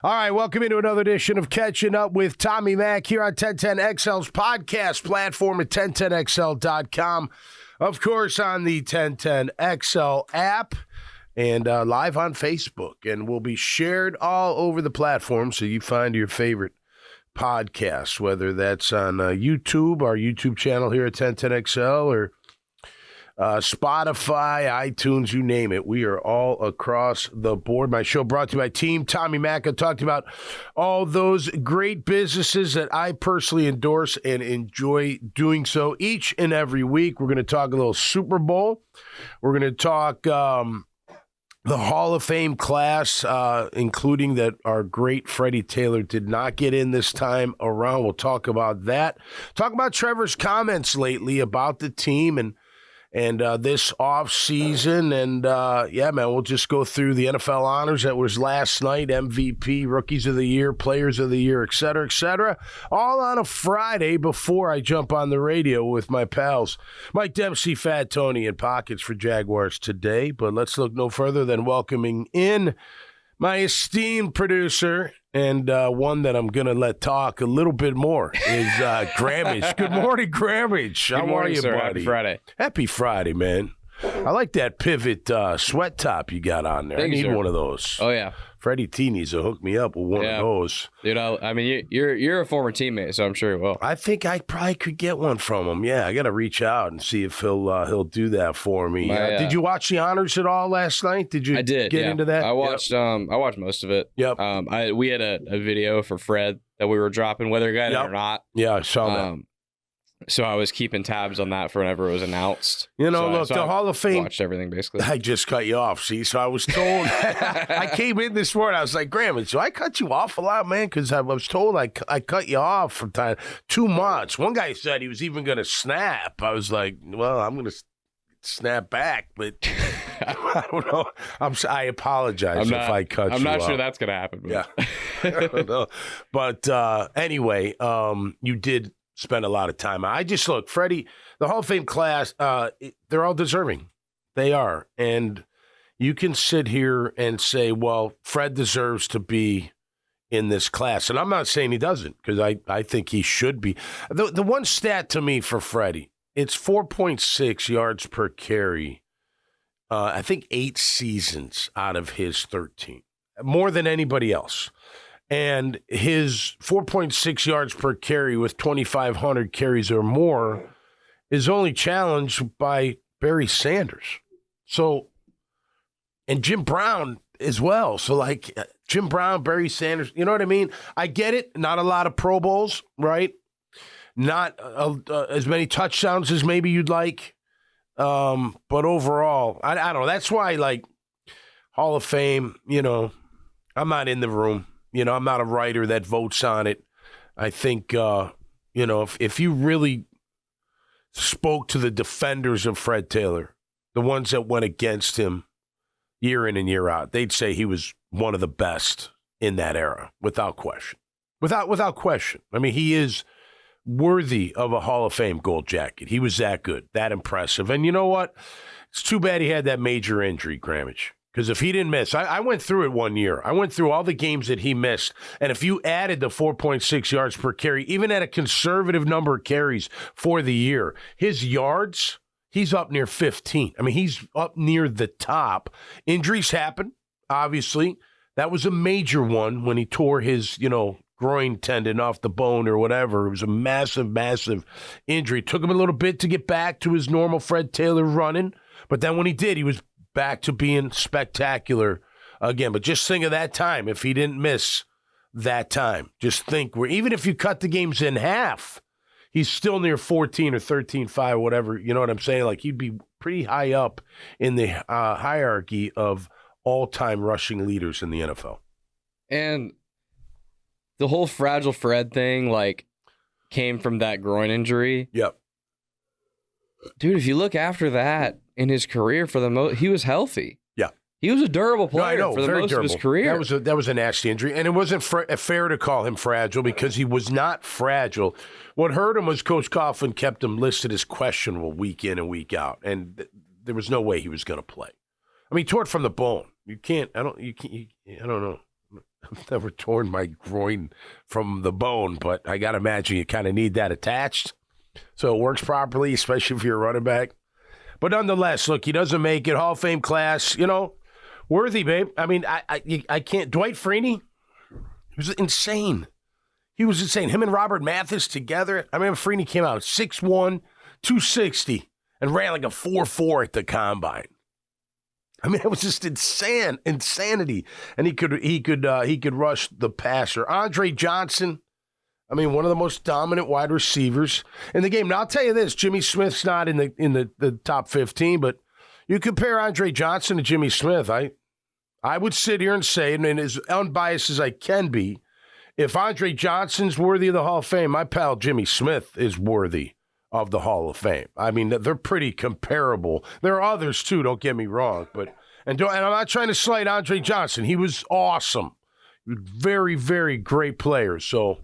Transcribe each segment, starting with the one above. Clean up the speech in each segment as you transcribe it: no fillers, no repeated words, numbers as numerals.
All right, welcome into another edition of Catching Up with Tommy Mack here on 1010XL's podcast platform at 1010XL.com. Of course, on the 1010XL app and live on Facebook. And will be shared all over the platform so you find your favorite podcast, whether that's on YouTube, our YouTube channel here at 1010XL, or Spotify, iTunes, you name it. We are all across the board. My show brought to you by Team Tommy Mack. I talked about all those great businesses that I personally endorse and enjoy doing so each and every week. We're going to talk a little Super Bowl. We're going to talk the Hall of Fame class, including that our great Freddie Taylor did not get in this time around. We'll talk about that. Talk about Trevor's comments lately about the team and this offseason. And, yeah, man, we'll just go through the NFL honors that was last night, MVP, Rookies of the Year, Players of the Year, et cetera, all on a Friday before I jump on the radio with my pals Mike Dempsey, Fat Tony, and Pockets for Jaguars today. But let's look no further than welcoming in my esteemed producer and one that I'm going to let talk a little bit more is Grammage. Good morning, Grammage. How are you, sir. buddy? Happy Friday. Happy Friday, man. I like that pivot sweat top you got on there. Thank I need you, one of those. Oh, yeah. Freddie T needs to hook me up with one of those. Dude, I mean, you're a former teammate, so I'm sure he will. I think I probably could get one from him. Yeah, I got to reach out and see if he'll do that for me. Did you watch the honors at all last night? Did you I did, get into that? I watched I watched most of it. Yep. We had a video for Fred that we were dropping, whether he got it or not. Yeah, I saw that. So I was keeping tabs on that for whenever it was announced. You know, look, the Hall of Fame. Watched everything, basically. I just cut you off, see? So I was told. I came in this morning. I was like, Graham, so I cut you off a lot, man, because I was told I cut you off from time too much. One guy said he was even going to snap. I was like, well, I'm going to snap back, but I don't know. I apologize if I cut you off. I'm not sure that's going to happen. But. Yeah. I don't know. But anyway, you did spend a lot of time. I just look, Freddie, the Hall of Fame class, they're all deserving. They are. And you can sit here and say, well, Fred deserves to be in this class. And I'm not saying he doesn't, because I think he should be. The one stat to me for Freddie, it's 4.6 yards per carry. I think 8 seasons out of his 13. More than anybody else. And his 4.6 yards per carry with 2,500 carries or more is only challenged by Barry Sanders. So, and Jim Brown as well. So, like, Jim Brown, Barry Sanders, you know what I mean? I get it. Not a lot of Pro Bowls, right? Not as many touchdowns as maybe you'd like. But overall, I don't know. That's why, like, Hall of Fame, you know, I'm not in the room. You know, I'm not a writer that votes on it. I think, you know, if you really spoke to the defenders of Fred Taylor, the ones that went against him year in and year out, they'd say he was one of the best in that era, without question. Without question. I mean, he is worthy of a Hall of Fame gold jacket. He was that good, that impressive. And you know what? It's too bad he had that major injury, Grammage. Because if he didn't miss, I went through it one year. I went through all the games that he missed. And if you added the 4.6 yards per carry, even at a conservative number of carries for the year, his yards, he's up near 15. I mean, he's up near the top. Injuries happen, obviously. That was a major one when he tore his, you know, groin tendon off the bone or whatever. It was a massive, massive injury. It took him a little bit to get back to his normal Fred Taylor running. But then when he did, he was back to being spectacular again. But just think of that time. If he didn't miss that time, just think even if you cut the games in half, he's still near 14 or 13-5, whatever. You know what I'm saying? Like, he'd be pretty high up in the hierarchy of all-time rushing leaders in the NFL. And the whole Fragile Fred thing, like, came from that groin injury. Yep. Dude, if you look after that in his career, for the most, he was healthy. Yeah. He was a durable player for the most durable. of his career. That was a nasty injury, and it wasn't fair to call him fragile because he was not fragile. What hurt him was Coach Coughlin kept him listed as questionable week in and week out, and there was no way he was going to play. I mean, he tore it from the bone. You can't. I don't know. I've never torn my groin from the bone, but I got to imagine you kind of need that attached so it works properly, especially if you're a running back. But nonetheless, look, he doesn't make it. Hall of Fame class, worthy, babe. I mean, I can't. Dwight Freeney, he was insane. He was insane. Him and Robert Mathis together. I remember Freeney came out 6'1", 260, and ran like a 4.4 at the combine. I mean, it was just insanity. And he could rush the passer. Andre Johnson, I mean, one of the most dominant wide receivers in the game. Now I'll tell you this: Jimmy Smith's not in the top 15, but you compare Andre Johnson to Jimmy Smith. I would sit here and say, and as unbiased as I can be, if Andre Johnson's worthy of the Hall of Fame, my pal Jimmy Smith is worthy of the Hall of Fame. I mean, they're pretty comparable. There are others too, don't get me wrong, but and I'm not trying to slight Andre Johnson. He was awesome. Very, very great player. So,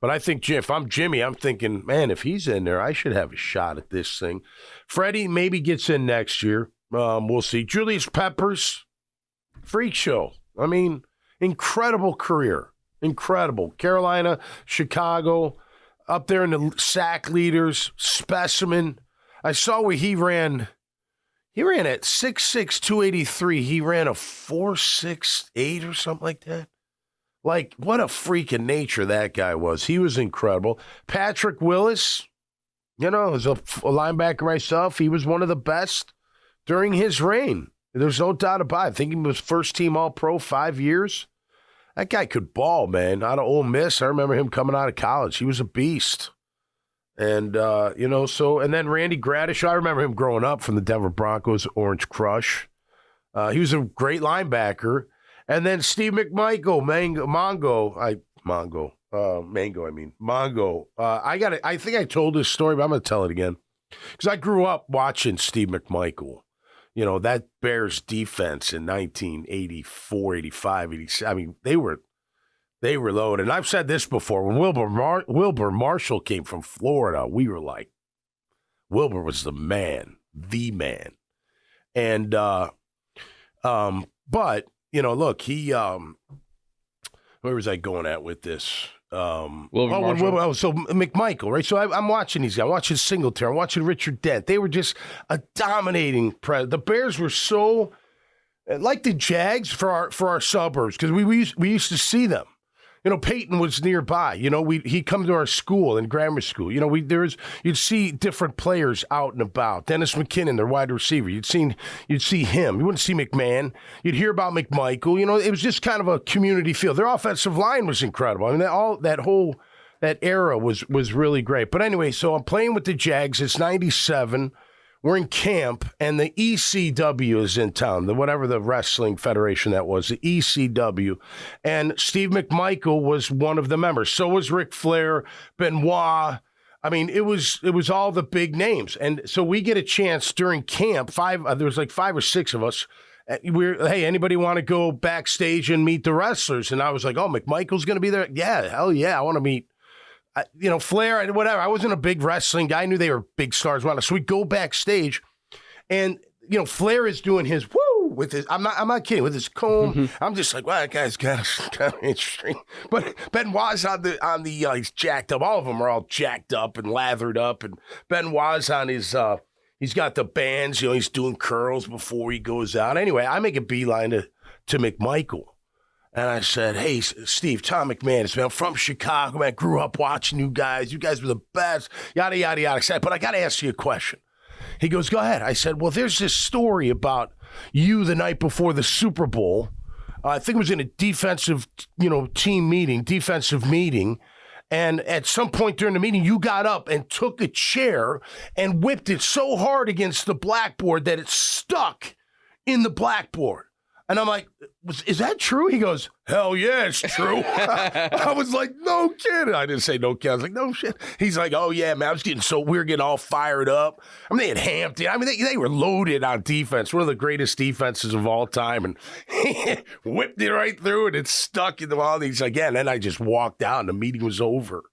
but I think if I'm Jimmy, I'm thinking, man, if he's in there, I should have a shot at this thing. Freddie maybe gets in next year. We'll see. Julius Peppers, freak show. I mean, incredible career. Incredible. Carolina, Chicago, up there in the sack leaders, specimen. I saw where he ran at 6'6", 283. He ran a 4.68 or something like that. Like, what a freak of nature that guy was. He was incredible. Patrick Willis, as a linebacker myself, he was one of the best during his reign. There's no doubt about it. I think he was first-team All-Pro 5 years. That guy could ball, man. Out of Ole Miss, I remember him coming out of college. He was a beast. And, and then Randy Gradish, I remember him growing up from the Denver Broncos, Orange Crush. He was a great linebacker. And then Steve McMichael, Mongo. I think I told this story, but I'm going to tell it again. Because I grew up watching Steve McMichael. That Bears defense in 1984, 85, 86. I mean, they were loaded. And I've said this before. When Wilbur Marshall came from Florida, we were like, Wilbur was the man. And, but, look, he, where was I going at with this? So McMichael, right? So I'm watching these guys. I'm watching Singletary. I'm watching Richard Dent. They were just a dominating the Bears were so like the Jags for our suburbs because we used to see them. Peyton was nearby. He'd come to our school in grammar school. You'd see different players out and about. Dennis McKinnon, their wide receiver. You'd see him. You wouldn't see McMahon. You'd hear about McMichael. It was just kind of a community feel. Their offensive line was incredible. I mean, that era was really great. But anyway, so I'm playing with the Jags. It's 97. We're in camp, and the ECW is in town, whatever the wrestling federation that was, the ECW. And Steve McMichael was one of the members. So was Ric Flair, Benoit. I mean, it was all the big names. And so we get a chance during camp. There was like 5 or 6 of us. Hey, anybody want to go backstage and meet the wrestlers? And I was like, oh, McMichael's going to be there? Yeah, hell yeah, I want to meet Flair, whatever. I wasn't a big wrestling guy. I knew they were big stars. So we go backstage, and Flair is doing his woo with his. I'm not kidding, with his comb. Mm-hmm. I'm just like, wow, that guy's kind of interesting. But Benoit's on the he's jacked up. All of them are all jacked up and lathered up, and Benoit's on his. He's got the bands. He's doing curls before he goes out. Anyway, I make a beeline to McMichael. And I said, hey, Steve, Tom McManus, man, I'm from Chicago, man. I grew up watching you guys. You guys were the best, yada, yada, yada. I said, but I got to ask you a question. He goes, go ahead. I said, well, there's this story about you the night before the Super Bowl. I think it was in a defensive meeting. And at some point during the meeting, you got up and took a chair and whipped it so hard against the blackboard that it stuck in the blackboard. And I'm like, is that true? He goes, hell yeah, it's true. I was like, no kidding. I didn't say no kidding. I was like, no shit. He's like, oh yeah, man, we were getting all fired up. I mean, they had Hampton. I mean, they were loaded on defense. One of the greatest defenses of all time. And he whipped it right through and it stuck in the wall. He's like, yeah, and then I just walked out and the meeting was over.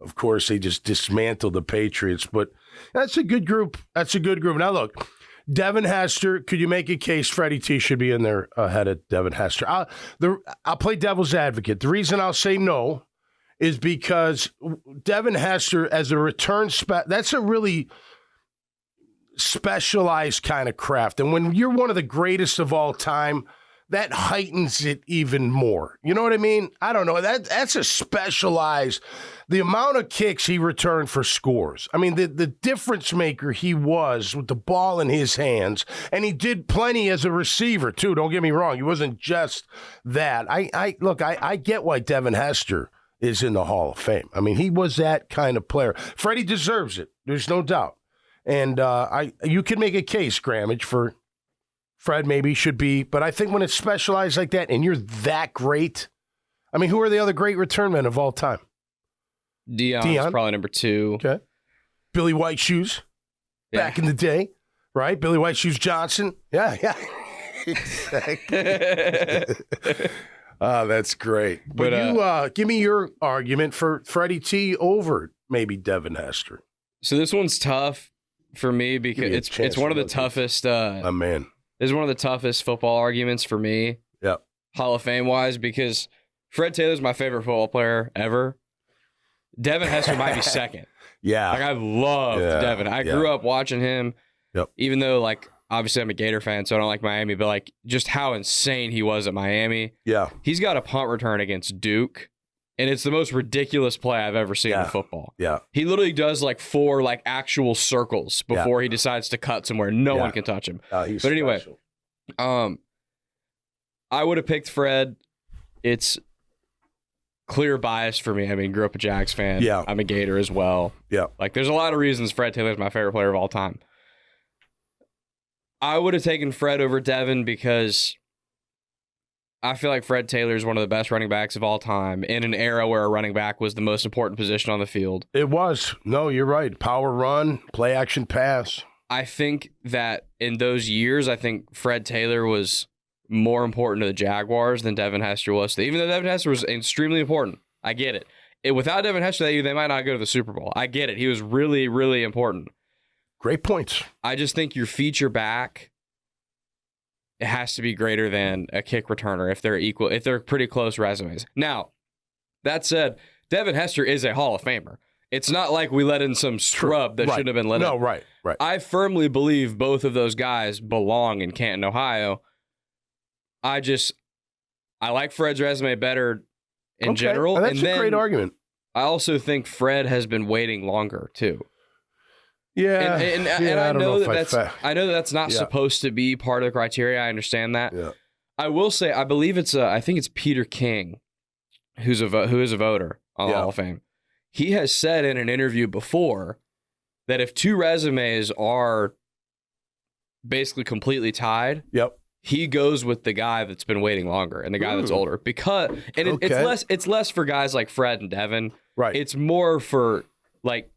Of course, they just dismantled the Patriots. But that's a good group. Now look, Devin Hester, could you make a case Freddie T should be in there ahead of Devin Hester? I'll play devil's advocate. The reason I'll say no is because Devin Hester as a return that's a really specialized kind of craft. And when you're one of the greatest of all time, that heightens it even more. You know what I mean? I don't know. That's a specialized, the amount of kicks he returned for scores. I mean, the difference maker he was with the ball in his hands, and he did plenty as a receiver too. Don't get me wrong. He wasn't just that. I get why Devin Hester is in the Hall of Fame. I mean, he was that kind of player. Freddie deserves it. There's no doubt. And you can make a case, Grammage, for Fred maybe should be, but I think when it's specialized like that and you're that great, I mean, who are the other great return men of all time? Dion's probably number 2. Okay. Billy White Shoes, back in the day, right? Billy White Shoes Johnson. Yeah. Exactly. That's great. But you give me your argument for Freddie T over maybe Devin Hester. So this one's tough for me because it's one of the toughest. Man. This is one of the toughest football arguments for me. Yep. Hall of Fame wise, because Fred Taylor's my favorite football player ever. Devin Hester might be second. Yeah. Like I loved Devin. I grew up watching him. Yep. Even though like obviously I'm a Gator fan, so I don't like Miami, but like just how insane he was at Miami. Yeah. He's got a punt return against Duke. And it's the most ridiculous play I've ever seen in football. Yeah. He literally does like 4 like actual circles before he decides to cut somewhere. No one can touch him. But anyway, I would have picked Fred. It's clear bias for me. I mean, grew up a Jags fan. Yeah. I'm a Gator as well. Yeah. Like there's a lot of reasons Fred Taylor's my favorite player of all time. I would have taken Fred over Devin because I feel like Fred Taylor is one of the best running backs of all time in an era where a running back was the most important position on the field. It was. No, you're right. Power run, play action pass. I think that in those years, I think Fred Taylor was more important to the Jaguars than Devin Hester was. Even though Devin Hester was extremely important. I get it. Without Devin Hester, they might not go to the Super Bowl. I get it. He was really, really important. Great points. I just think your feature back, it has to be greater than a kick returner if they're equal, if they're pretty close resumes. Now, that said, Devin Hester is a Hall of Famer. It's not like we let in some scrub that shouldn't have been let in. No, right. I firmly believe both of those guys belong in Canton, Ohio. I like Fred's resume better in general. That's a great argument. I also think Fred has been waiting longer, too. Yeah, and I know that's not supposed to be part of the criteria. I understand that. Yeah. I will say, I believe I think it's Peter King, who is a voter on the Hall of Fame. He has said in an interview before that if 2 resumes are basically completely tied, he goes with the guy that's been waiting longer and the guy that's older it's less for guys like Fred and Devin. Right. It's more for like,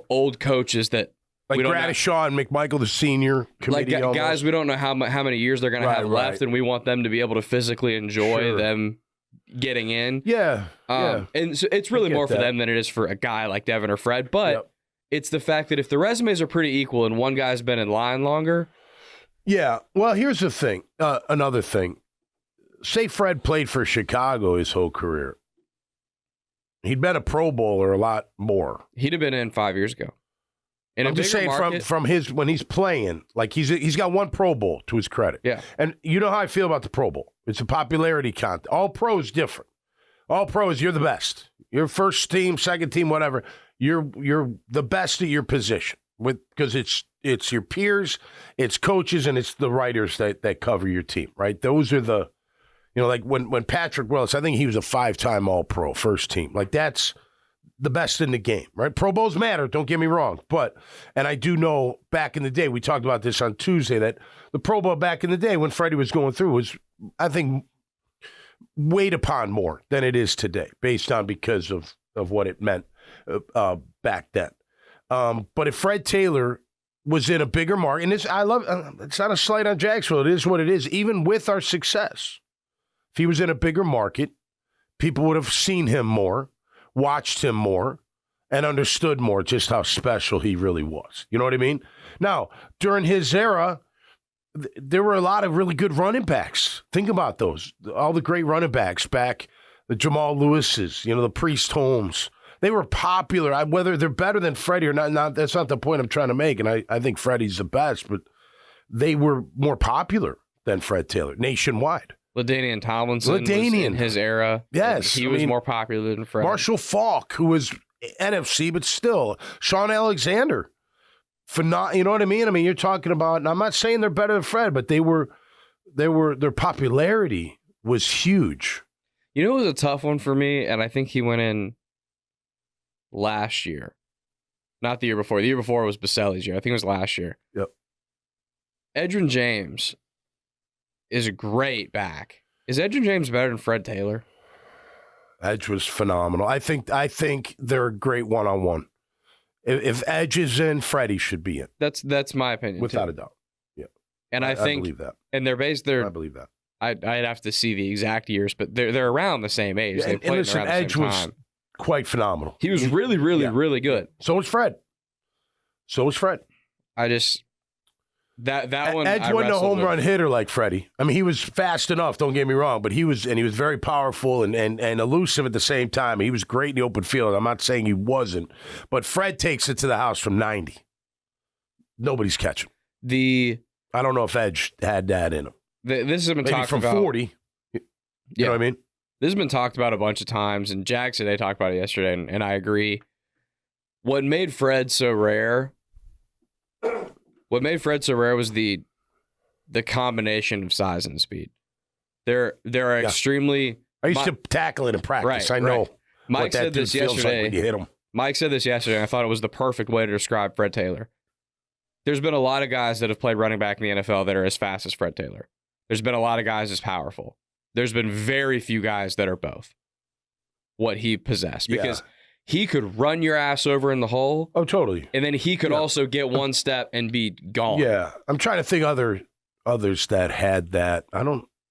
old coaches that like Gradishaw and McMichael the senior committee. Like guys, we don't know how many years they're going to have left, and we want them to be able to physically enjoy them getting in. Yeah. And so it's really more for them than it is for a guy like Devin or Fred. But it's the fact that if the resumes are pretty equal and one guy's been in line longer. Yeah. Well, here's the thing. Another thing. Say Fred played for Chicago his whole career. He'd been a Pro Bowler a lot more. He'd have been in 5 years ago. I'm just saying from his when he's playing, like he's got 1 Pro Bowl to his credit. Yeah. And you know how I feel about the Pro Bowl. It's a popularity contest. All pros different. All pros, you're the best. You're first team, second team, whatever. You're the best at your position because it's your peers, it's coaches, and it's the writers that cover your team, right? Those are the. Like when Patrick Willis, I think he was a 5-time All-Pro, first team. Like that's the best in the game, right? Pro Bowls matter, don't get me wrong. And I do know back in the day, we talked about this on Tuesday, that the Pro Bowl back in the day when Freddie was going through was, I think, weighed upon more than it is today, because of what it meant back then. But if Fred Taylor was in a bigger market, and it's not a slight on Jacksonville, it is what it is, even with our success. If he was in a bigger market, people would have seen him more, watched him more, and understood more just how special he really was. You know what I mean? Now, during his era, there were a lot of really good running backs. Think about those. All the great running backs back, the Jamal Lewises, the Priest Holmes. They were popular. Whether they're better than Freddie or not, that's not the point I'm trying to make. And I think Freddie's the best, but they were more popular than Fred Taylor nationwide. LaDainian Tomlinson was in his era. Yes. He was more popular than Fred. Marshall Faulk, who was NFC, but still. Sean Alexander. You know what I mean? You're talking about, and I'm not saying they're better than Fred, but their popularity was huge. It was a tough one for me, and I think he went in last year. Not the year before. The year before was Baselli's year. I think it was last year. Yep. Edgerrin James is a great back. Is Edgerrin James better than Fred Taylor? Edge was phenomenal. I think they're a great one-on-one. If Edge is in, Freddie should be in. That's my opinion, without a doubt. Yeah, and I think, believe that. And I believe that. I'd have to see the exact years, but they're around the same age. Yeah, they played listen, around the Edge same was time. Quite phenomenal. He was really, really good. So was Fred. I just that one. Edge wasn't a home run hitter like Freddie. He was fast enough. Don't get me wrong, but he was very powerful and elusive at the same time. He was great in the open field. I'm not saying he wasn't, but Fred takes it to the house from 90. Nobody's catching. I don't know if Edge had that in him. This has been maybe talked from about 40. You know what I mean? This has been talked about a bunch of times, and Jack said they talked about it yesterday, and I agree. What made Fred so rare? What made Fred so rare was the combination of size and speed. They're extremely. I used to tackle it in practice. I know. Mike said this yesterday. Like when you hit him. Mike said this yesterday, and I thought it was the perfect way to describe Fred Taylor. There's been a lot of guys that have played running back in the NFL that are as fast as Fred Taylor. There's been a lot of guys as powerful. There's been very few guys that are both what he possessed, because he could run your ass over in the hole. Oh, totally. And then he could also get one step and be gone. Yeah. I'm trying to think others that had that.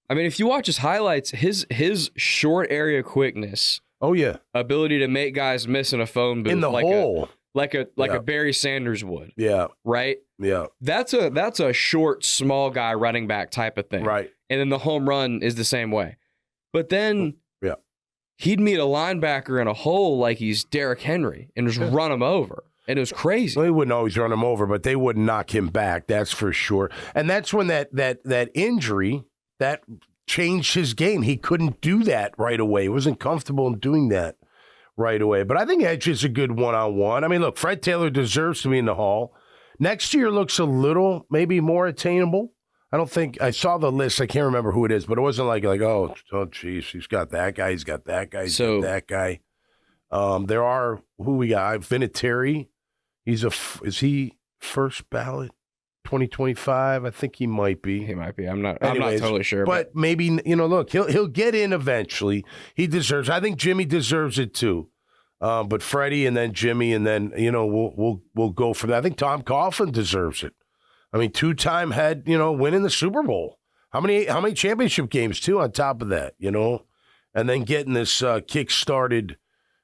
If you watch his highlights, his short area quickness. Oh, yeah. Ability to make guys miss in a phone booth. In the hole. Like a Barry Sanders would. Yeah. Right? Yeah. That's a short, small guy running back type of thing. Right. And then the home run is the same way. But then he'd meet a linebacker in a hole like he's Derrick Henry and just run him over. And it was crazy. Well, they wouldn't always run him over, but they wouldn't knock him back, that's for sure. And that's when that injury, that changed his game. He couldn't do that right away. He wasn't comfortable in doing that right away. But I think Edge is a good one-on-one. Look, Fred Taylor deserves to be in the Hall. Next year looks a little maybe more attainable. I don't think I saw the list. I can't remember who it is, but it wasn't like oh geez, he's got that guy, he's got that guy, he's got that guy. There are who we got. Vinatieri. Is he first ballot 2025? I think he might be. He might be. I'm not totally sure. But maybe look, he'll get in eventually. He deserves. I think Jimmy deserves it too. But Freddie and then Jimmy and then we'll go for that. I think Tom Coughlin deserves it. 2-time head, winning the Super Bowl. How many championship games too on top of that, and then getting this kick-started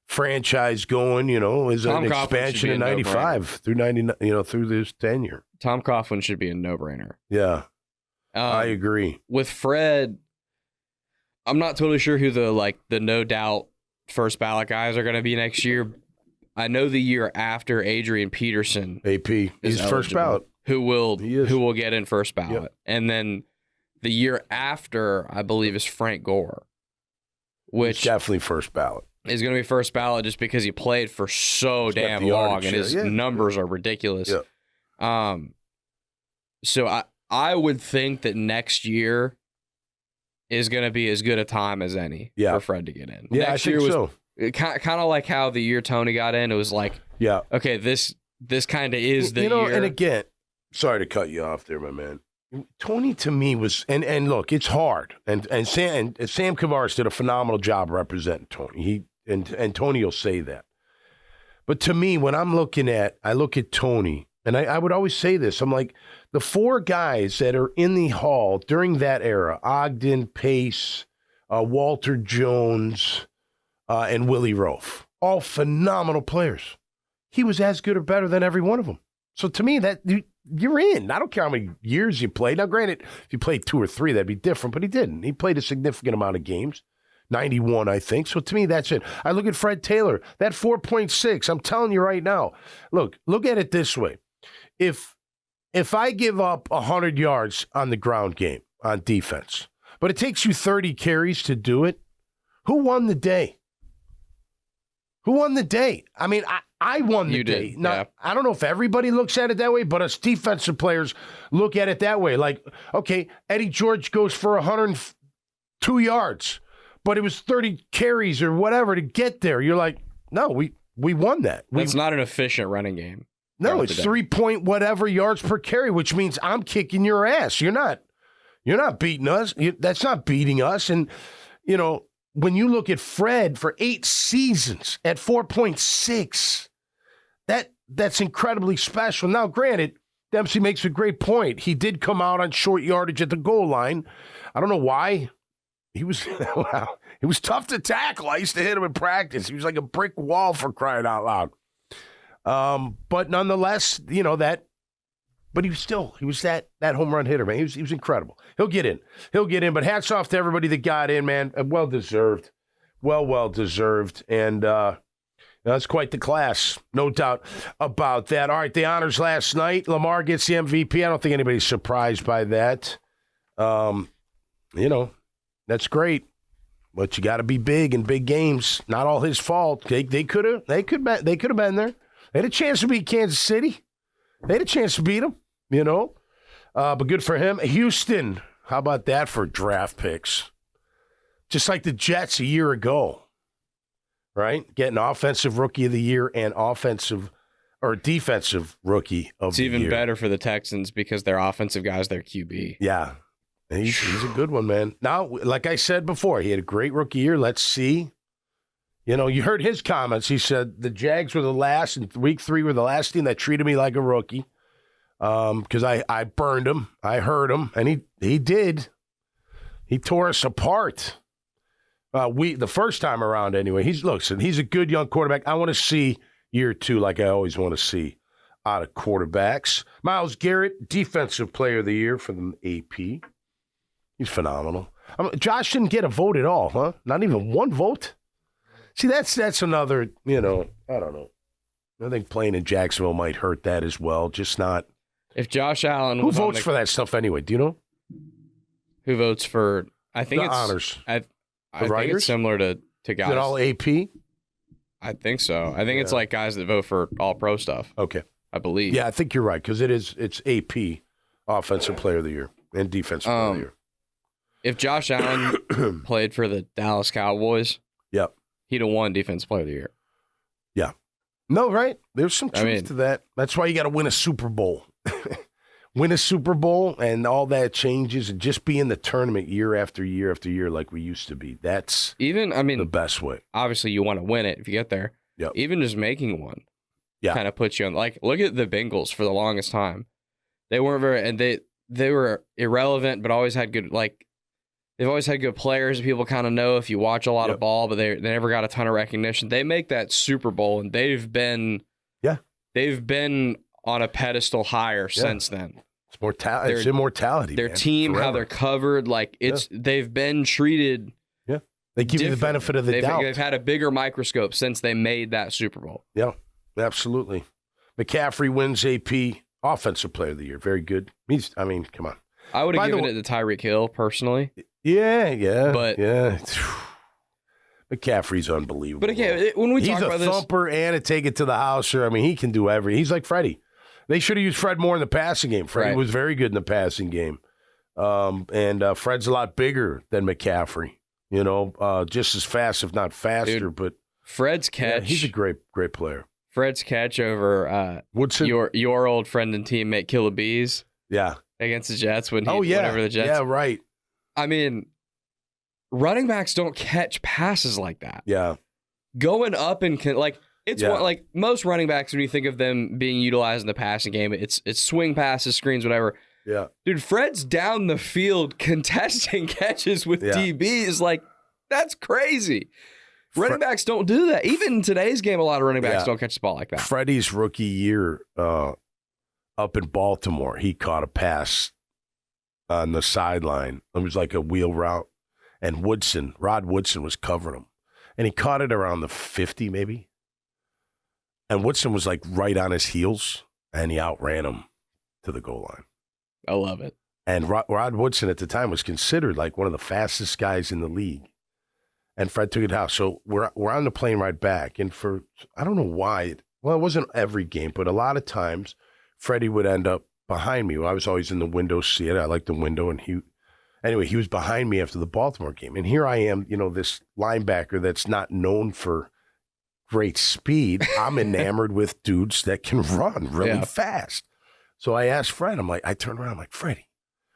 franchise going, is an expansion in 95 through 90, through this tenure. Tom Coughlin should be a no-brainer. Yeah, I agree. With Fred, I'm not totally sure who the no doubt first ballot guys are going to be next year. I know the year after Adrian Peterson, AP, he's first ballot. Who will get in first ballot. Yep. And then the year after, I believe, is Frank Gore, which he's definitely first ballot. Is going to be first ballot just because he played for so damn long and his numbers are ridiculous. Yeah. So I would think that next year is going to be as good a time as any for Fred to get in. Yeah, next I think year so. Kind of like how the year Tony got in, it was like, okay, this kind of is the year. And again, sorry to cut you off there, my man. Tony to me was, and look, it's hard. And Sam Kavaris did a phenomenal job representing Tony. And Tony will say that. But to me, when I look at Tony, and I would always say this, I'm like, the four guys that are in the Hall during that era, Ogden, Pace, Walter Jones, and Willie Roaf, all phenomenal players. he was as good or better than every one of them. So to me, that you're in. I don't care how many years you played. Now, granted, if you played 2 or 3, that'd be different, but he didn't. He played a significant amount of games, 91, I think. So to me, that's it. I look at Fred Taylor, that 4.6. I'm telling you right now, look at it this way. If I give up 100 yards on the ground game on defense, but it takes you 30 carries to do it, who won the day? Who won the day? I mean, I won the day. Now, yeah. I don't know if everybody looks at it that way, but us defensive players look at it that way. Like, okay, Eddie George goes for 102 yards, but it was 30 carries or whatever to get there. You're like, no, we won that. That's not an efficient running game. No, it's 3 whatever yards per carry, which means I'm kicking your ass. You're not beating us. That's not beating us. And, you know, when you look at Fred for 8 seasons at 4.6, that's incredibly special. Now, granted, Dempsey makes a great point. He did come out on short yardage at the goal line. I don't know why. He was tough to tackle. I used to hit him in practice. He was like a brick wall, for crying out loud. But nonetheless, you know that. But he was that home run hitter, man. He was incredible. He'll get in. But hats off to everybody that got in, man. Well deserved. Well deserved. And that's quite the class. No doubt about that. All right, the honors last night. Lamar gets the MVP. I don't think anybody's surprised by that. You know, that's great. But you got to be big in big games. Not all his fault. They could have been there. They had a chance to beat Kansas City. They had a chance to beat them. You know, but good for him. Houston, how about that for draft picks? Just like the Jets a year ago, right? Getting offensive rookie of the year and defensive rookie of the year. It's even better for the Texans because their offensive guy's their QB. Yeah, he's a good one, man. Now, like I said before, he had a great rookie year. Let's see. You know, you heard his comments. He said the Jags were the last, and week 3 were the last team that treated me like a rookie. Because I burned him, I hurt him, and he did. He tore us apart. The first time around anyway. He's a good young quarterback. I want to see year 2 like I always want to see out of quarterbacks. Myles Garrett, defensive player of the year for the AP. He's phenomenal. Josh didn't get a vote at all, huh? Not even one vote. See, that's another. You know, I don't know. I think playing in Jacksonville might hurt that as well. Just not. If Josh Allen who votes for that stuff anyway? Do you know? Who votes for? I think the it's honors. I think it's similar to guys. Is it all AP? I think so. I think it's like guys that vote for all pro stuff. Okay, I believe. Yeah, I think you're right because it's AP, offensive player of the year and defensive player of the year. If Josh Allen played for the Dallas Cowboys, yep, he'd have won defensive player of the year. Yeah. No, right? There's some truth to that. That's why you got to win a Super Bowl. Win a Super Bowl and all that changes and just be in the tournament year after year after year like we used to be. That's the best way. Obviously, you want to win it if you get there. Yep. Even just making one kind of puts you on. Like, look at the Bengals for the longest time. They weren't and they were irrelevant, but always had good, like, they've always had good players. People kind of know if you watch a lot of ball, but they never got a ton of recognition. They make that Super Bowl, and they've been on a pedestal higher since then. It's immortality. Their team, forever. How they're covered, like they've been treated. Yeah, they give you the benefit of the doubt. They've had a bigger microscope since they made that Super Bowl. Yeah, absolutely. McCaffrey wins AP Offensive Player of the Year. Very good. Come on. I would have given it to Tyreek Hill personally. Yeah. But McCaffrey's unbelievable. But again, when we talk about this, he's a thumper and a take it to the house. He can do everything. He's like Freddie. They should have used Fred more in the passing game. Freddie was very good in the passing game. And Fred's a lot bigger than McCaffrey. You know, just as fast, if not faster. Dude, but Fred's catch. He's a great player. Fred's catch over Woodson, your old friend and teammate Killer Bees. Yeah. Against the Jets whenever the Jets. Yeah, right. I mean, running backs don't catch passes like that. Yeah. Going up and like most running backs, when you think of them being utilized in the passing game, it's swing passes, screens, whatever. Yeah. Dude, Fred's down the field contesting catches with DBs. Like, that's crazy. Running backs don't do that. Even in today's game, a lot of running backs don't catch the ball like that. Freddie's rookie year up in Baltimore, he caught a pass on the sideline. It was like a wheel route, and Rod Woodson was covering him. And he caught it around the 50 maybe. And Woodson was like right on his heels, and he outran him to the goal line. I love it. And Rod Woodson at the time was considered like one of the fastest guys in the league. And Fred took it out. So we're on the plane ride back. And for, I don't know why, it wasn't every game, but a lot of times Freddie would end up behind me. I was always in the window seat. I like the window. And he was behind me after the Baltimore game. And here I am, this linebacker that's not known for great speed. I'm enamored with dudes that can run really fast. So I asked Fred, I turned around, I'm like, Freddie,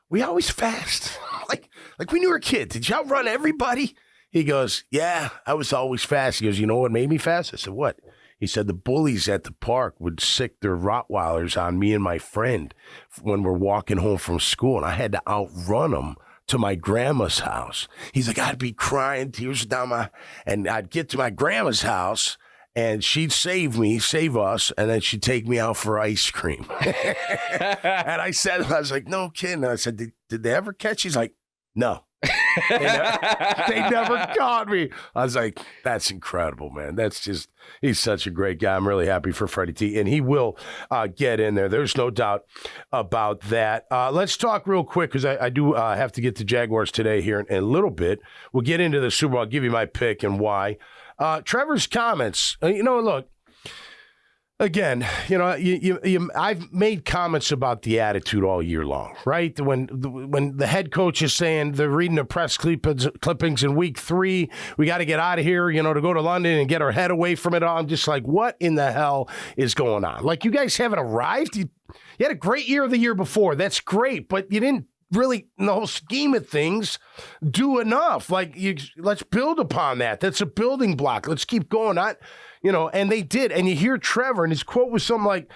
we always fast. like when you were a kid, did you outrun everybody? He goes, yeah, I was always fast. He goes, you know what made me fast? I said, what? He said the bullies at the park would sick their Rottweilers on me and my friend when we're walking home from school, and I had to outrun them to my grandma's house. He's like, I'd be crying, tears down and I'd get to my grandma's house, and she'd save us, and then she'd take me out for ice cream. And I was like, no kidding. I said, did they ever catch you? He's like, no. They never caught me. I was like, that's incredible, man. He's such a great guy. I'm really happy for Freddie T, and he will get in there. There's no doubt about that. Let's talk real quick, because I do have to get to Jaguars today here in a little bit. We'll get into the Super Bowl. I'll give you my pick and why. Trevor's comments, look, again, I've made comments about the attitude all year long, right? When the head coach is saying they're reading the press clippings in week 3, we got to get out of here, to go to London and get our head away from it all. I'm just like, what in the hell is going on? Like, you guys haven't arrived. You had a great year the year before. That's great, but you didn't really, in the whole scheme of things, do enough. Let's build upon that. That's a building block. Let's keep going. And they did. And you hear Trevor, and his quote was something like,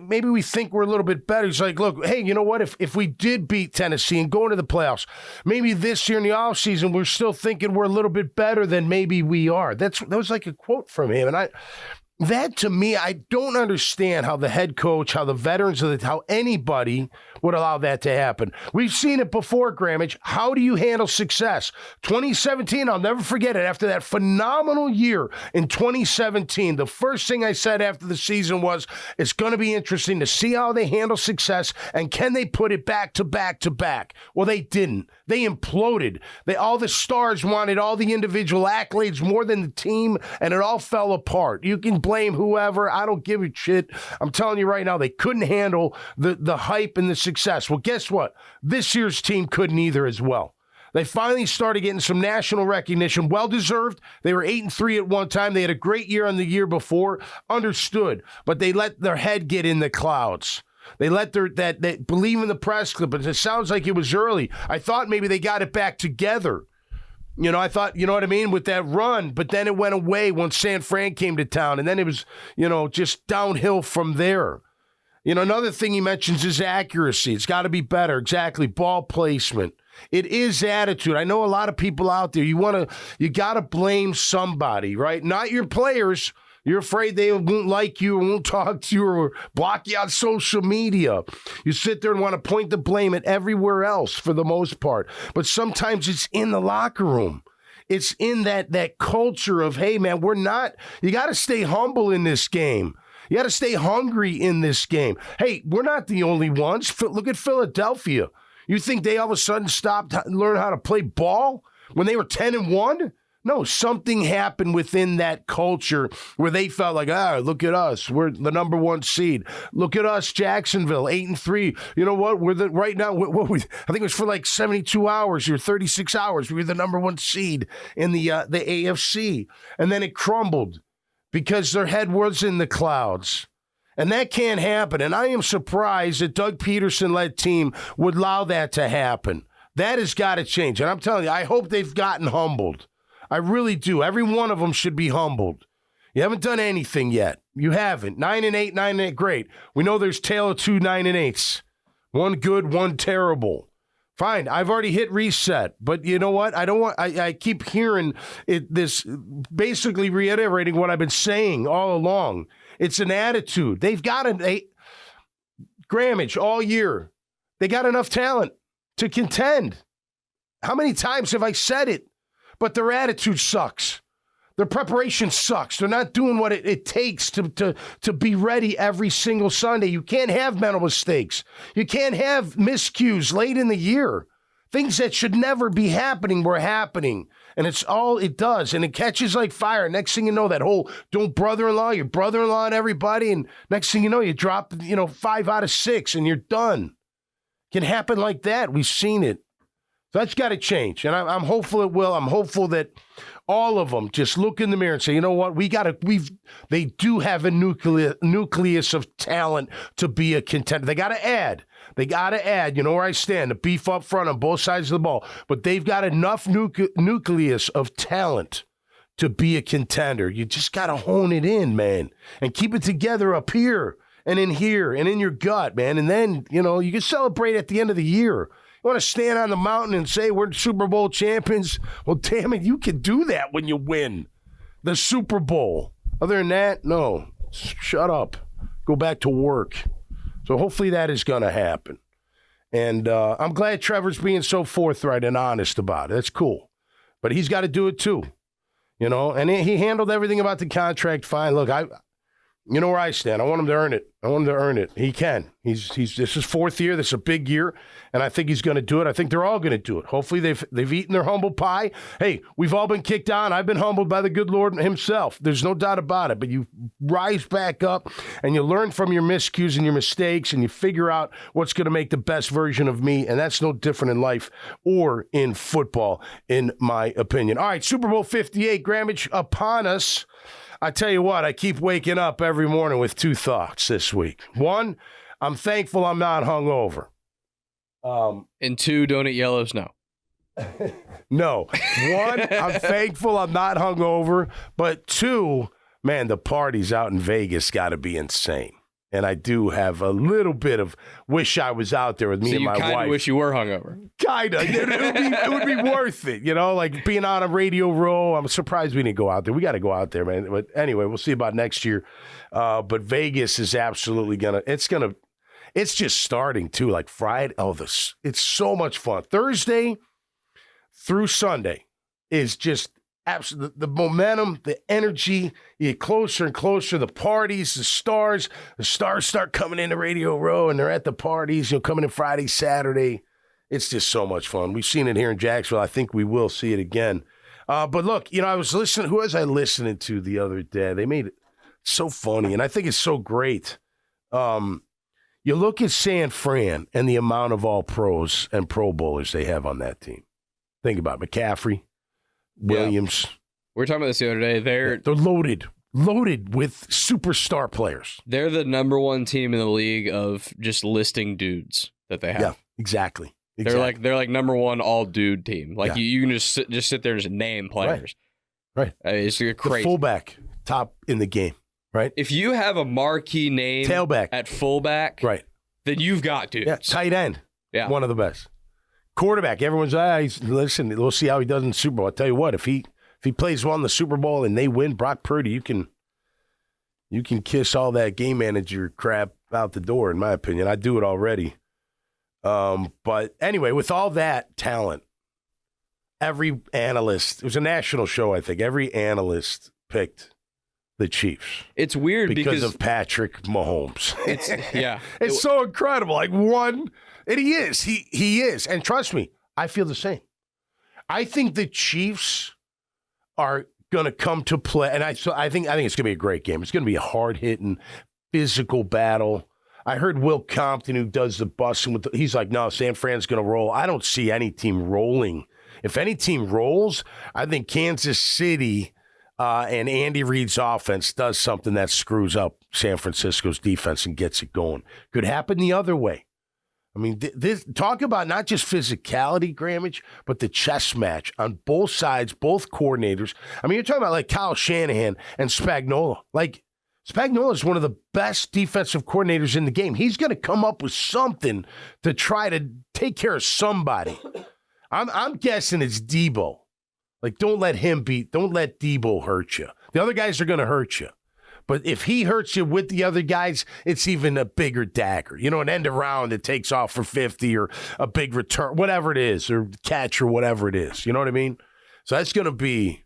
maybe we think we're a little bit better. He's like, look, hey, you know what? If we did beat Tennessee and go into the playoffs, maybe this year in the offseason, we're still thinking we're a little bit better than maybe we are. That was like a quote from him. And that, to me, I don't understand how the head coach, how the veterans, how anybody would allow that to happen. We've seen it before, Grammage. How do you handle success? 2017, I'll never forget it. After that phenomenal year in 2017, the first thing I said after the season was, it's going to be interesting to see how they handle success, and can they put it back to back to back? Well, they didn't. They imploded. All the stars wanted all the individual accolades more than the team, and it all fell apart. You can blame whoever. I don't give a shit. I'm telling you right now, they couldn't handle the hype and the success. Well, guess what? This year's team couldn't either as well. They finally started getting some national recognition. Well-deserved. They were 8-3 at one time. They had a great year on the year before. Understood. But they let their head get in the clouds. They let they believe in the press clippings. It sounds like it was early. I thought maybe they got it back together. I thought, you know what I mean, with that run, but then it went away once San Fran came to town, and then it was, just downhill from there. Another thing he mentions is accuracy. It's got to be better. Exactly. Ball placement. It is attitude. I know a lot of people out there, you got to blame somebody, right? Not your players. You're afraid they won't like you or won't talk to you or block you on social media. You sit there and want to point the blame at everywhere else for the most part. But sometimes it's in the locker room. It's in that culture of, hey, man, you got to stay humble in this game. You got to stay hungry in this game. Hey, we're not the only ones. Look at Philadelphia. You think they all of a sudden stopped learning how to play ball when they were 10-1? No, something happened within that culture where they felt like, look at us. We're the number 1 seed. Look at us, Jacksonville, 8-3. You know what? We're right now, I think it was for like 72 hours or 36 hours. We were the number 1 seed in the AFC. And then it crumbled because their head was in the clouds. And that can't happen. And I am surprised that Doug Peterson-led team would allow that to happen. That has got to change. And I'm telling you, I hope they've gotten humbled. I really do. Every one of them should be humbled. You haven't done anything yet. You haven't. 9-8, 9-8, great. We know there's tale of 2 9-8s. One good, one terrible. Fine, I've already hit reset, but you know what? I keep hearing this, basically reiterating what I've been saying all along. It's an attitude. They've got Grammage all year. They got enough talent to contend. How many times have I said it? But their attitude sucks. Their preparation sucks. They're not doing what it takes to be ready every single Sunday. You can't have mental mistakes. You can't have miscues late in the year. Things that should never be happening were happening. And it's all it does. And it catches like fire. Next thing you know, that whole don't brother-in-law, your brother-in-law and everybody. And next thing you know, you drop, 5 out of 6 and you're done. It can happen like that. We've seen it. So that's got to change. And I'm hopeful it will. I'm hopeful that all of them just look in the mirror and say, you know what, they do have a nucleus of talent to be a contender. They got to add, you know where I stand, the beef up front on both sides of the ball. But they've got enough nucleus of talent to be a contender. You just got to hone it in, man, and keep it together up here and in your gut, man. And then, you can celebrate at the end of the year. You want to stand on the mountain and say we're Super Bowl champions? Well, damn it, you can do that when you win the Super Bowl. Other than that, no. Shut up. Go back to work. So hopefully that is going to happen. And I'm glad Trevor's being so forthright and honest about it. That's cool. But he's got to do it too. And he handled everything about the contract fine. Look, you know where I stand. I want him to earn it. He can. This is 4th year. This is a big year, and I think he's going to do it. I think they're all going to do it. Hopefully they've eaten their humble pie. Hey, we've all been kicked down. I've been humbled by the good Lord himself. There's no doubt about it. But you rise back up, and you learn from your miscues and your mistakes, and you figure out what's going to make the best version of me, and that's no different in life or in football, in my opinion. All right, Super Bowl 58, Grammage upon us. I tell you what, I keep waking up every morning with 2 thoughts this week. 1, I'm thankful I'm not hungover. And 2, don't eat yellow snow. No. 1, I'm thankful I'm not hungover. But 2, man, the parties out in Vegas got to be insane. And I do have a little bit of wish I was out there with me and my wife. So you kind of wish you were hungover. Kind of. It would be worth it, like being on a Radio Row. I'm surprised we didn't go out there. We got to go out there, man. But anyway, we'll see about next year. But Vegas is absolutely it's just starting too. Like Friday. It's so much fun. Thursday through Sunday is just absolutely the momentum, the energy. You get closer and closer. The parties, the stars start coming into Radio Row, and they're at the parties. Coming in Friday, Saturday. It's just so much fun. We've seen it here in Jacksonville. I think we will see it again. But look, I was listening. Who was I listening to the other day? They made it so funny, and I think it's so great. You look at San Fran and the amount of all pros and Pro Bowlers they have on that team. Think about it. McCaffrey, Williams. Yeah. We were talking about this the other day. They're loaded with superstar players. They're the number 1 team in the league of just listing dudes that they have. Yeah, exactly. They're like number 1 all dude team. Like you can just sit there and just name players. Right. It's crazy. The fullback, top in the game. Right. If you have a marquee name tailback at fullback, right, then you've got dudes. Yeah, tight end. Yeah, one of the best. Quarterback. Everyone's listen. We'll see how he does in the Super Bowl. I'll tell you what. If he plays well in the Super Bowl and they win, Brock Purdy, you can kiss all that game manager crap out the door. In my opinion, I do it already. But anyway, with all that talent, every analyst, it was a national show, I think, every analyst picked the Chiefs. It's weird because of Patrick Mahomes. It's so incredible. Like and he is. He is. And trust me, I feel the same. I think the Chiefs are going to come to play, and I think it's going to be a great game. It's going to be a hard-hitting, physical battle. I heard Will Compton, who does the busting, he's like, no, San Fran's going to roll. I don't see any team rolling. If any team rolls, I think Kansas City and Andy Reid's offense does something that screws up San Francisco's defense and gets it going. Could happen the other way. I mean, this talk about not just physicality, Grammage, but the chess match on both sides, both coordinators. I mean, you're talking about like Kyle Shanahan and Spagnuolo. Like, Spagnuolo is one of the best defensive coordinators in the game. He's going to come up with something to try to take care of somebody. I'm guessing it's Debo. Like, don't let Debo hurt you. The other guys are going to hurt you. But if he hurts you with the other guys, it's even a bigger dagger. You know, an end around that takes off for 50 or a big return, whatever it is, or catch or whatever it is. You know what I mean? So that's going to be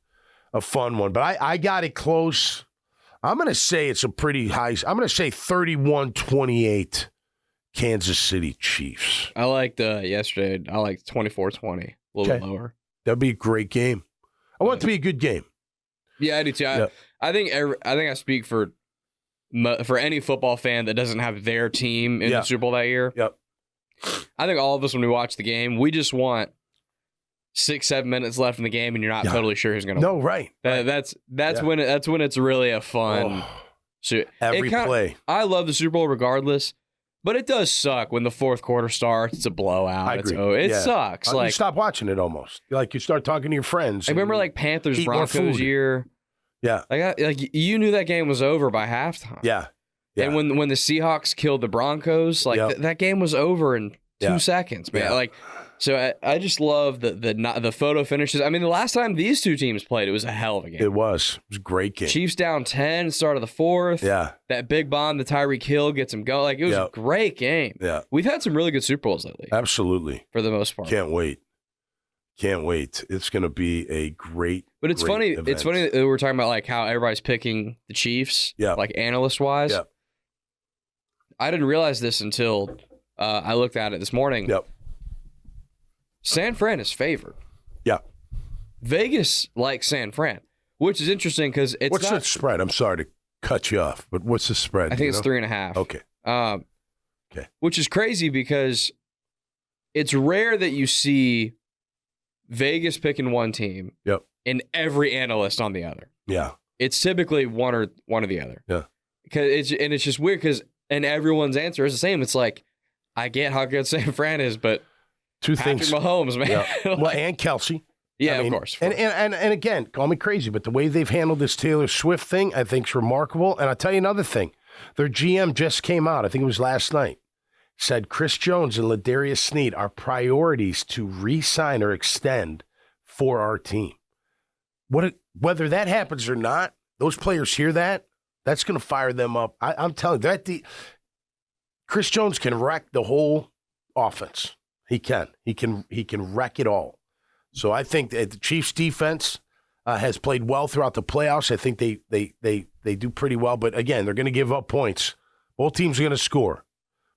a fun one. But I got it close. I'm going to say it's a pretty high. I'm going to say 31-28 Kansas City Chiefs. I liked yesterday. I liked 24-20, a little bit lower. That'd be a great game. I want it to be a good game. Yeah, I do too. I think I speak for any football fan that doesn't have their team in the Super Bowl that year. Yep. I think all of us, when we watch the game, we just want 6-7 minutes left in the game, and you're not totally sure who's going to win. No, right. That's when it's really a fun. Every play. I love the Super Bowl regardless, but it does suck when the fourth quarter starts. It's a blowout. I agree. It sucks. You stop watching it almost. Like you start talking to your friends. I remember Panthers Broncos year. Yeah. You knew that game was over by halftime. Yeah. And when the Seahawks killed the Broncos, that game was over in 2 seconds, man. Yeah. So I just love the photo finishes. I mean, the last time these two teams played, it was a hell of a game. It was a great game. Chiefs down 10, start of the fourth. Yeah. That big bomb, the Tyreek Hill gets him going. It was a great game. Yeah. We've had some really good Super Bowls lately. Absolutely. For the most part. Can't wait. It's going to be a great. But it's funny. Event. It's funny that we're talking about how everybody's picking the Chiefs. Yeah. Analyst wise. Yeah. I didn't realize this until I looked at it this morning. Yep. San Fran is favored. Yeah. Vegas likes San Fran, which is interesting because it's What's the spread? I'm sorry to cut you off, but what's the spread? I think it's 3.5. Okay. Okay. Which is crazy because it's rare that you see Vegas picking one team. Yep. And every analyst on the other. Yeah. It's typically one or the other. Yeah. It's just weird because everyone's answer is the same. It's like, I get how good San Fran is, but Patrick Mahomes, man. Yeah. Well, and Kelsey. Yeah, of course. And again, call me crazy, but the way they've handled this Taylor Swift thing, I think is remarkable. And I'll tell you another thing. Their GM just came out, I think it was last night, said Chris Jones and Ladarius Sneed are priorities to re-sign or extend for our team. Whether that happens or not, those players hear that, that's going to fire them up. I'm telling you, Chris Jones can wreck the whole offense. He can wreck it all. So I think that the Chiefs' defense has played well throughout the playoffs. I think they do pretty well. But again, they're going to give up points. Both teams are going to score.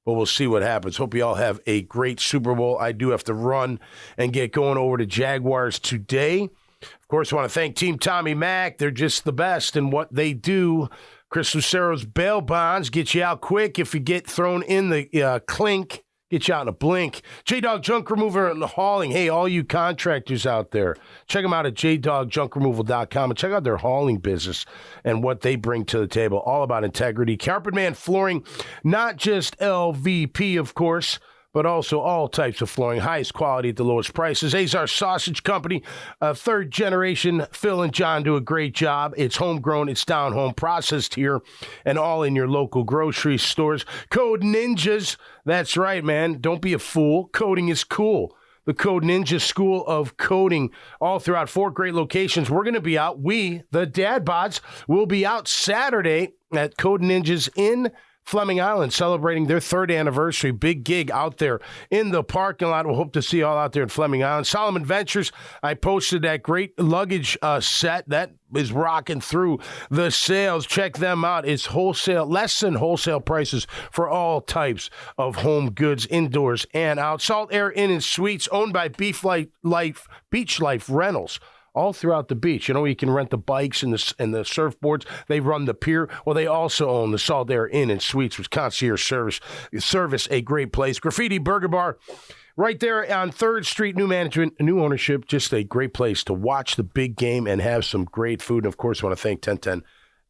But we'll see what happens. Hope you all have a great Super Bowl. I do have to run and get going over to Jaguars today. Of course, I want to thank Team Tommy Mac. They're just the best in what they do. Chris Lucero's bail bonds get you out quick if you get thrown in the clink. Get you out in a blink. J-Dog Junk Remover and Hauling. Hey, all you contractors out there, check them out at jdogjunkremoval.com and check out their hauling business and what they bring to the table. All about integrity. Carpet Man Flooring, not just LVP, of course, but also all types of flooring. Highest quality at the lowest prices. Azar Sausage Company, third generation. Phil and John do a great job. It's homegrown, it's down home, processed here, and all in your local grocery stores. Code Ninjas. That's right, man. Don't be a fool. Coding is cool. The Code Ninja School of Coding, all throughout 4 great locations. We're going to be out. We, the Dad Bods, will be out Saturday at Code Ninjas in Fleming Island, celebrating their 3rd anniversary. Big gig out there in the parking lot. We'll hope to see you all out there in Fleming Island. Solomon Ventures, I posted that great luggage set that is rocking through the sales. Check them out. It's wholesale, less than wholesale prices for all types of home goods, indoors and out. Salt Air Inn and Suites, owned by Beach Life Rentals. All throughout the beach. You know, you can rent the bikes and the surfboards. They run the pier. Well, they also own the Salt Air Inn and Suites with concierge service, a great place. Graffiti Burger Bar, right there on 3rd Street, new management, new ownership. Just a great place to watch the big game and have some great food. And, of course, I want to thank 1010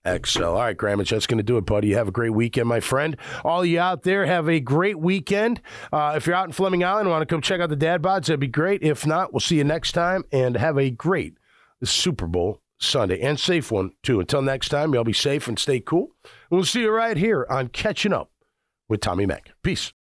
XL. All right, Grammage, that's going to do it, buddy. You have a great weekend, my friend. All of you out there, have a great weekend. If you're out in Fleming Island and want to come check out the Dad Bods, that'd be great. If not, we'll see you next time, and have a great Super Bowl Sunday, and safe one, too. Until next time, y'all be safe and stay cool. We'll see you right here on Catching Up with Tommy Mack. Peace.